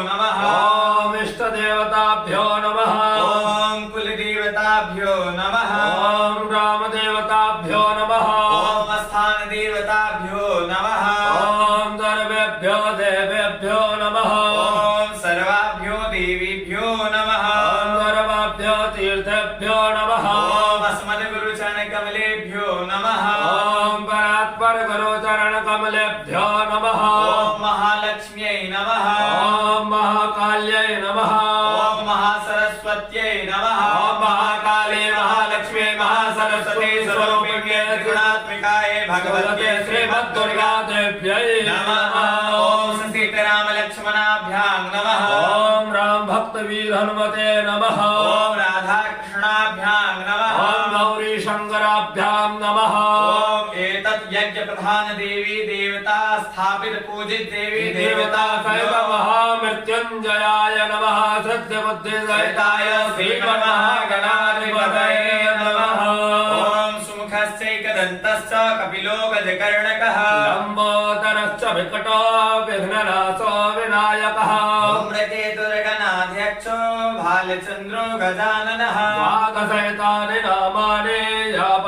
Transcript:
नमः। ओम इष्ट देवताभ्यो नमः। ओम कुल देवताभ्यो नमः। ओम राम देवताभ्यो नमः। ओम स्थान देवताभ्यो नमः। ओम सर्वेभ्यो देवेभ्यो नमः। ओम सर्वाभ्यो देवीभ्यो नमः। ओम सर्वाभ्यो तीर्थेभ्यो नमः। ओम अस्मद्गुरुचरण कमलेभ्यो नमः। ओम परात्पर गुरुचरण कमलेभ्यो नमः। ओम महालक्ष्म्यै नमः। ओम महाकाल्यै नमः। ओम महासरस्वत्यै नमः। ओम महाकाली महालक्ष्मी महासरस्वती स्वरूपिण्ये त्रिगुणात्मिकायै भगवते श्रीमद्दुर्गा देव्यै नमः। ओम सीताराम लक्ष्मणाभ्यां नमः। ओम राम भक्त वीर हनुमते नमः। ओम राधा कृष्णाभ्यां नमः। ओम गौरी शंकराभ्यां नमः। ओम एतत् यज्ञ प्रधान देवी देवता स्थापित पूजित देवी देवता सैव महामृत्युंजयाय नमः। सत्य बुद्धि सहिताय श्री महागणाधिपतये नमः। ओम सुमुखश्चैकदन्तश्च कपिलो गजकर्णकः। लंबोदरश्च विकटो विघ्ननाशो विनायकः। धूम्रकेतुर्गणाध्यक्षो भालचन्द्रो गजाननः। वागसहितानि नामानि